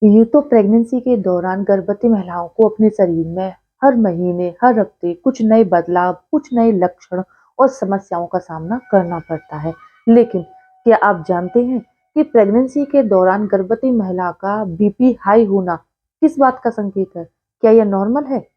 ये तो प्रेगनेंसी के दौरान गर्भवती महिलाओं को अपने शरीर में हर महीने, हर हफ्ते कुछ नए बदलाव, कुछ नए लक्षण और समस्याओं का सामना करना पड़ता है। लेकिन क्या आप जानते हैं कि प्रेगनेंसी के दौरान गर्भवती महिला का बीपी हाई होना किस बात का संकेत है? क्या यह नॉर्मल है?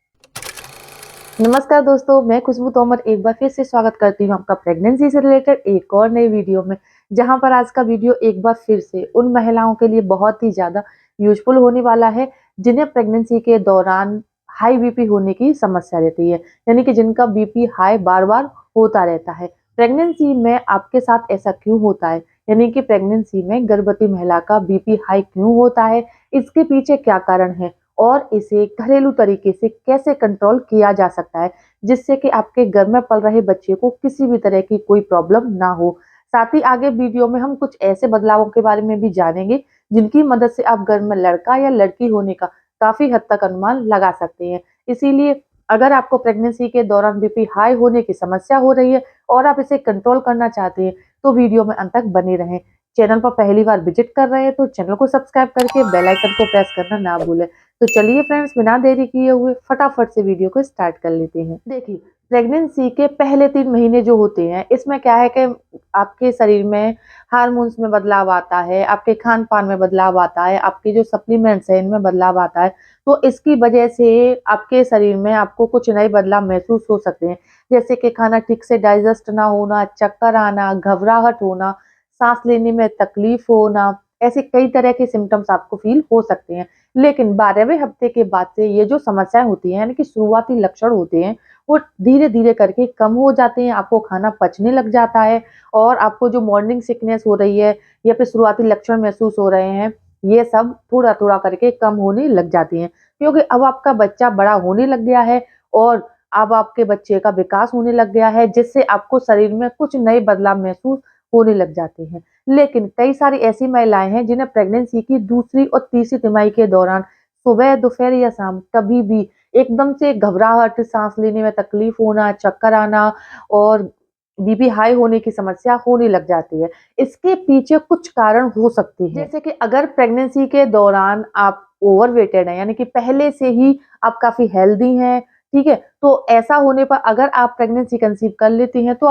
नमस्कार दोस्तों, मैं खुशबू तोमर एक बार फिर से स्वागत करती हूँ आपका प्रेगनेंसी से रिलेटेड एक और नई वीडियो में। जहाँ पर आज का वीडियो एक बार फिर से उन महिलाओं के लिए बहुत ही ज़्यादा यूज़फुल होने वाला है, जिन्हें प्रेगनेंसी के दौरान हाई बीपी होने की समस्या रहती है, यानी कि जिनका बीपी हाई बार-बार होता रहता है। प्रेगनेंसी में आपके साथ ऐसा क्यों होता है? यानी कि प्रेगनेंसी में गर्भवती महिला का बीपी हाई क्यों होता है? इसके पीछे क्या कारण है? और इसे घरेलू तरीके से कैसे कंट्रोल किया जा सकता है, जिससे कि आपके घर में पल रहे बच्चे को किसी भी तरह की कोई प्रॉब्लम ना हो। साथ ही आगे वीडियो में हम कुछ ऐसे बदलावों के बारे में भी जानेंगे, जिनकी मदद से आप घर में लड़का या लड़की होने का काफ़ी हद तक अनुमान लगा सकते हैं। इसीलिए अगर आपको प्रेगनेंसी के दौरान बीपी हाई होने की समस्या हो रही है और आप इसे कंट्रोल करना चाहते हैं, तो वीडियो में अंत तक बने रहें। चैनल पर पहली बार विजिट कर रहे हैं तो चैनल को सब्सक्राइब करके बेल आइकन को प्रेस करना ना भूलें। तो चलिए फ्रेंड्स, बिना देरी किए हुए फटाफट से वीडियो को स्टार्ट कर लेते हैं। देखिए, प्रेगनेंसी के पहले 3 महीने जो होते हैं, इसमें क्या है कि आपके शरीर में हार्मोन्स में बदलाव आता है, आपके खान-पान में बदलाव आता है, आपके जो सप्लीमेंट्स हैं इनमें बदलाव आता है। तो इसकी वजह से आपके शरीर में आपको कुछ नए बदलाव महसूस हो सकते हैं, जैसे कि खाना ठीक से डाइजेस्ट ना होना, चक्कर आना, घबराहट होना, साँस लेने में तकलीफ होना, ऐसे कई तरह के सिम्पटम्स आपको फ़ील हो सकते हैं। लेकिन 12वें हफ्ते के बाद से ये जो समस्याएँ होती हैं, यानी कि शुरुआती लक्षण होते हैं, वो धीरे-धीरे करके कम हो जाते हैं, आपको खाना पचने लग जाता है और आपको जो मॉर्निंग सिकनेस हो रही है या फिर शुरुआती लक्षण महसूस हो रहे हैं, ये सब थोड़ा-थोड़ा करके कम होने लग जाती हैं। क्योंकि अब आपका बच्चा बड़ा होने लग गया है और अब आपके बच्चे का विकास होने लग गया है, जिससे आपको शरीर में कुछ नए बदलाव महसूस होने लग जाते हैं। लेकिन कई सारी ऐसी महिलाएँ हैं जिन्हें प्रेगनेंसी की दूसरी और तीसरी तिमाही के दौरान सुबह, दोपहर या शाम कभी भी एकदम से घबराहट, साँस लेने में तकलीफ होना, चक्कर आना और बीपी हाई होने की समस्या होने लग जाती है। इसके पीछे कुछ कारण हो सकते हैं। जैसे कि अगर प्रेगनेंसी के दौरान आप ओवरवेटेड हैं, यानी कि पहले से ही आप काफ़ी हेल्दी हैं, ठीक है? तो ऐसा होने पर अगर आप प्रेगनेंसी कंसीव कर लेती हैं तो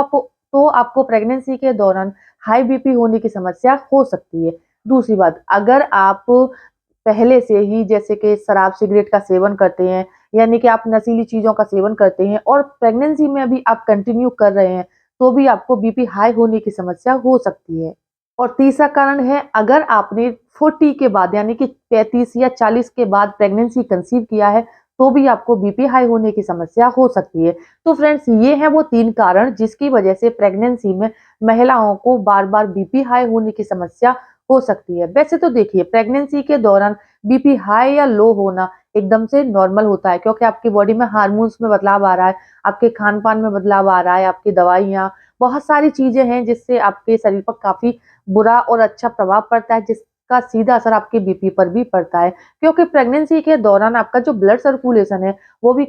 आपको प्रेगनेंसी के दौरान हाई बीपी होने की समस्या हो सकती है। दूसरी बात, अगर आप पहले से ही जैसे कि शराब, सिगरेट का सेवन करते हैं, यानी कि आप नशीली चीज़ों का सेवन करते हैं और प्रेगनेंसी में भी आप कंटिन्यू कर रहे हैं, तो भी आपको बीपी हाई होने की समस्या हो सकती है। और तीसरा कारण है, अगर आपने 40 के बाद यानी कि 35 या 40 के बाद प्रेगनेंसी कंसीव किया है, तो भी आपको बीपी हाई होने की समस्या हो सकती है। तो फ्रेंड्स, ये हैं वो 3 कारण जिसकी वजह से प्रेगनेंसी में महिलाओं को बार-बार बीपी हाई होने की समस्या हो सकती है। वैसे तो देखिए, प्रेगनेंसी के दौरान बीपी हाई या लो होना एकदम से नॉर्मल होता है, क्योंकि आपकी बॉडी में हार्मोन्स में बदलाव आ रहा है, आपके खान-पान में बदलाव आ रहा है, आपकी दवाइयाँ, बहुत सारी चीज़ें हैं जिससे आपके शरीर पर काफ़ी बुरा और अच्छा प्रभाव पड़ता है, जिसका सीधा असर आपके बीपी पर भी पड़ता है। क्योंकि प्रेगनेंसी के दौरान आपका जो ब्लड सर्कुलेशन है, वो भी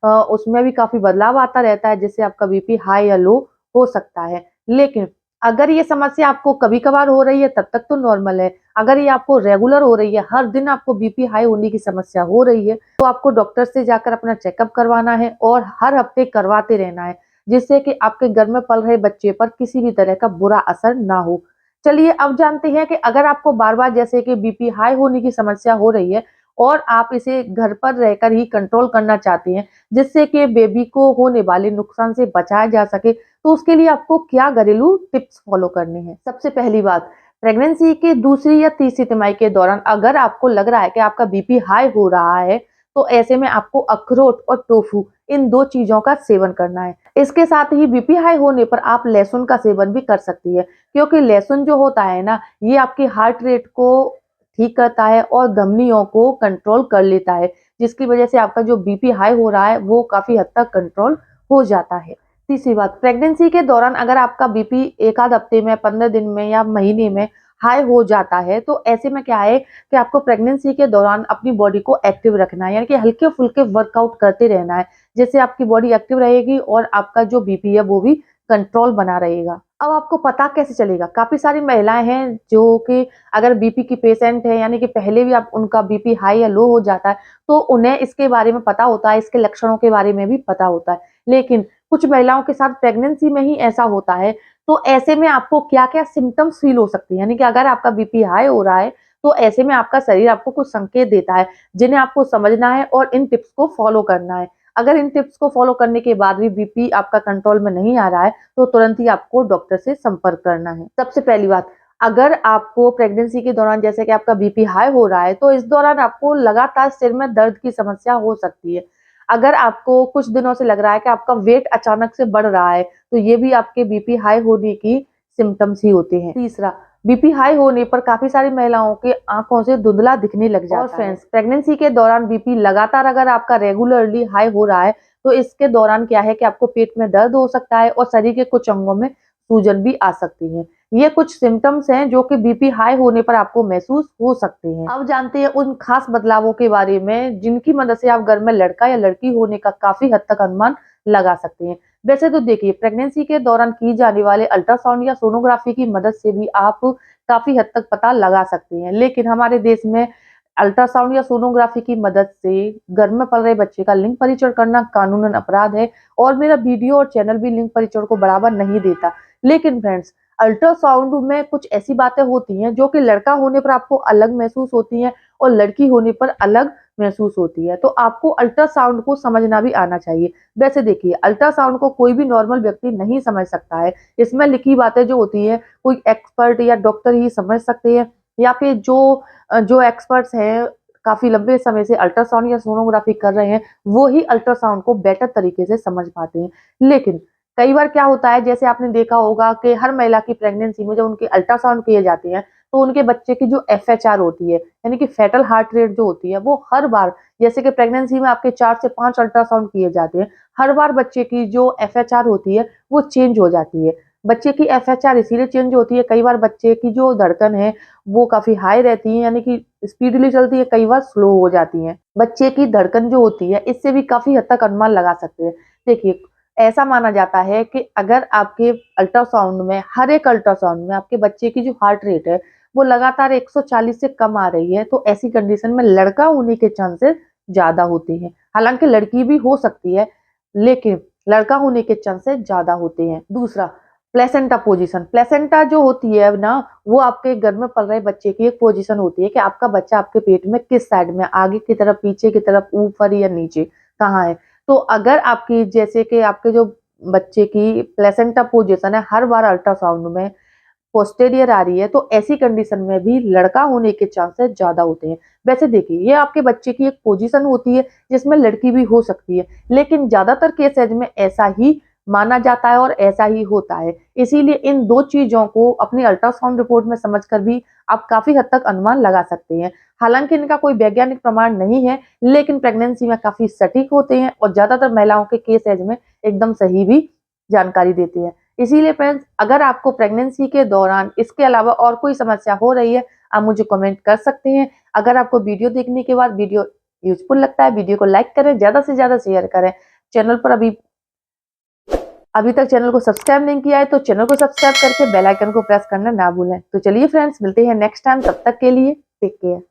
उसमें भी काफ़ी बदलाव आता रहता है, जिससे आपका बीपी हाई या लो हो सकता है। लेकिन अगर ये समस्या आपको कभी-कभार हो रही है तब तक तो नॉर्मल है। अगर ये आपको रेगुलर हो रही है, हर दिन आपको बीपी हाई होने की समस्या हो रही है, तो आपको डॉक्टर से जाकर अपना चेकअप करवाना है और हर हफ्ते करवाते रहना है, जिससे कि आपके घर में पल रहे बच्चे पर किसी भी तरह का बुरा असर ना हो। चलिए अब जानते हैं कि अगर आपको बार-बार जैसे कि बीपी हाई होने की समस्या हो रही है और आप इसे घर पर रहकर ही कंट्रोल करना चाहते हैं, जिससे कि बेबी को होने वाले नुकसान से बचाया जा सके, तो उसके लिए आपको क्या घरेलू टिप्स फॉलो करने हैं। सबसे पहली बात, प्रेगनेंसी की दूसरी या तीसरी तिमाही के दौरान अगर आपको लग रहा है कि आपका बीपी हाई हो रहा है, तो ऐसे में आपको अखरोट और टोफू इन 2 चीज़ों का सेवन करना है। इसके साथ ही बीपी हाई होने पर आप लहसुन का सेवन भी कर सकती है, क्योंकि लहसुन जो होता है ना, ये आपकी हार्ट रेट को ठीक करता है और धमनियों को कंट्रोल कर लेता है, जिसकी वजह से आपका जो बीपी हाई हो रहा है, वो काफ़ी हद तक कंट्रोल हो जाता है। तीसरी बात, प्रेगनेंसी के दौरान अगर आपका बीपी 1 आध हफ्ते में, 15 दिन में या महीने में हाई हो जाता है, तो ऐसे में क्या है कि आपको प्रेगनेंसी के दौरान अपनी बॉडी को एक्टिव रखना है, यानी कि हल्के-फुल्के वर्कआउट करते रहना है, जिससे आपकी बॉडी एक्टिव रहेगी और आपका जो बीपी है वो भी कंट्रोल बना रहेगा। अब आपको पता कैसे चलेगा? काफ़ी सारी महिलाएँ हैं जो कि अगर बीपी की पेशेंट है, यानी कि पहले भी आप उनका बीपी हाई या लो हो जाता है, तो उन्हें इसके बारे में पता होता है, इसके लक्षणों के बारे में भी पता होता है। लेकिन कुछ महिलाओं के साथ प्रेगनेंसी में ही ऐसा होता है, तो ऐसे में आपको क्या-क्या सिम्पटम्स फ़ील हो सकती हैं? यानी कि अगर आपका बीपी हाई हो रहा है, तो ऐसे में आपका शरीर आपको कुछ संकेत देता है, जिन्हें आपको समझना है और इन टिप्स को फ़ॉलो करना है। अगर इन टिप्स को फ़ॉलो करने के बाद भी बीपी आपका कंट्रोल में नहीं आ रहा है, तो तुरंत ही आपको डॉक्टर से संपर्क करना है। सबसे पहली बात, अगर आपको प्रेगनेंसी के दौरान जैसे कि आपका बीपी हाई हो रहा है, तो इस दौरान आपको लगातार सिर में दर्द की समस्या हो सकती है। अगर आपको कुछ दिनों से लग रहा है कि आपका वेट अचानक से बढ़ रहा है, तो ये भी आपके बीपी हाई होने की सिम्पटम्स ही होते हैं। तीसरा, बीपी हाई होने पर काफ़ी सारी महिलाओं के आँखों से धुंधला दिखने लग जाता है। और फ्रेंड्स, प्रेगनेंसी के दौरान बीपी लगातार अगर आपका रेगुलरली हाई हो रहा है, तो इसके दौरान क्या है कि आपको पेट में दर्द हो सकता है और शरीर के कुछ अंगों में सूजन भी आ सकती है। ये कुछ सिम्पटम्स हैं जो कि बीपी हाई होने पर आपको महसूस हो सकते हैं। अब जानते हैं उन खास बदलावों के बारे में जिनकी मदद से आप घर में लड़का या लड़की होने का काफ़ी हद तक अनुमान लगा सकते हैं। वैसे तो देखिए, प्रेगनेंसी के दौरान की जाने वाले अल्ट्रासाउंड या सोनोग्राफी की मदद से भी आप काफ़ी हद तक पता लगा सकते हैं। लेकिन हमारे देश में अल्ट्रासाउंड या सोनोग्राफी की मदद से गर्भ में पल रहे बच्चे का लिंग परिचय करना कानूनन अपराध है और मेरा वीडियो और चैनल भी लिंग परिचय को बढ़ावा नहीं देता। लेकिन फ्रेंड्स, अल्ट्रासाउंड में कुछ ऐसी बातें होती हैं जो कि लड़का होने पर आपको अलग महसूस होती हैं और लड़की होने पर अलग महसूस होती है। तो आपको अल्ट्रासाउंड को समझना भी आना चाहिए। वैसे देखिए, अल्ट्रासाउंड को कोई भी नॉर्मल व्यक्ति नहीं समझ सकता है। इसमें लिखी बातें जो होती हैं, कोई एक्सपर्ट या डॉक्टर ही समझ सकते हैं, या फिर जो एक्सपर्ट्स हैं, काफ़ी लंबे समय से अल्ट्रासाउंड या सोनोग्राफी कर रहे हैं, वो ही अल्ट्रासाउंड को बेटर तरीके से समझ पाते हैं। लेकिन कई बार क्या होता है, जैसे आपने देखा होगा कि हर महिला की प्रेगनेंसी में जब उनके अल्ट्रासाउंड किए जाते हैं, तो उनके बच्चे की जो एफएचआर होती है, यानी कि फेटल हार्ट रेट जो होती है, वो हर बार, जैसे कि प्रेगनेंसी में आपके 4 से 5 अल्ट्रासाउंड किए जाते हैं, हर बार बच्चे की जो एफएचआर होती है, वो चेंज हो जाती है। बच्चे की एफएचआर इसीलिए चेंज होती है, कई बार बच्चे की जो धड़कन है, वो काफ़ी हाई रहती है, यानी कि स्पीडली चलती है, कई बार स्लो हो जाती है। बच्चे की धड़कन जो होती है, इससे भी काफ़ी हद तक अनुमान लगा सकते हैं। देखिए, ऐसा माना जाता है कि अगर आपके अल्ट्रासाउंड में, हर एक अल्ट्रासाउंड में आपके बच्चे की जो हार्ट रेट है, वो लगातार 140 से कम आ रही है, तो ऐसी कंडीशन में लड़का होने के चांसेस ज़्यादा होते हैं। हालाँकि लड़की भी हो सकती है, लेकिन लड़का होने के चांसेस ज़्यादा होते हैं। दूसरा, प्लेसेंटा पोज़ीशन। प्लेसेंटा जो होती है ना, वो आपके गर्भ में पल रहे बच्चे की एक पोज़ीशन होती है कि आपका बच्चा आपके पेट में किस साइड में, आगे की तरफ, पीछे की तरफ, ऊपर या नीचे, कहाँ है। तो अगर आपकी, जैसे कि आपके जो बच्चे की प्लेसेंटा पोज़ीशन है, हर बार अल्ट्रासाउंड में पोस्टीरियर आ रही है, तो ऐसी कंडीशन में भी लड़का होने के चांसेस ज़्यादा होते हैं। वैसे देखिए, ये आपके बच्चे की एक पोज़ीशन होती है जिसमें लड़की भी हो सकती है, लेकिन ज़्यादातर केसेज़ में ऐसा ही माना जाता है और ऐसा ही होता है। इसीलिए इन 2 चीज़ों को अपनी अल्ट्रासाउंड रिपोर्ट में समझकर भी आप काफ़ी हद तक अनुमान लगा सकते हैं। हालाँकि इनका कोई वैज्ञानिक प्रमाण नहीं है, लेकिन प्रेगनेंसी में काफ़ी सटीक होते हैं और ज़्यादातर महिलाओं के केसेज़ में एकदम सही भी जानकारी देते हैं। इसीलिए फ्रेंड्स, अगर आपको प्रेगनेंसी के दौरान इसके अलावा और कोई समस्या हो रही है, आप मुझे कमेंट कर सकते हैं। अगर आपको वीडियो देखने के बाद वीडियो यूज़फुल लगता है, वीडियो को लाइक करें, ज़्यादा से ज़्यादा शेयर करें। चैनल पर अभी अभी तक चैनल को सब्सक्राइब नहीं किया है, तो चैनल को सब्सक्राइब करके बेल आइकन को प्रेस करना ना भूलें। तो चलिए फ्रेंड्स, मिलते हैं नेक्स्ट टाइम, तब तक के लिए टेक केयर।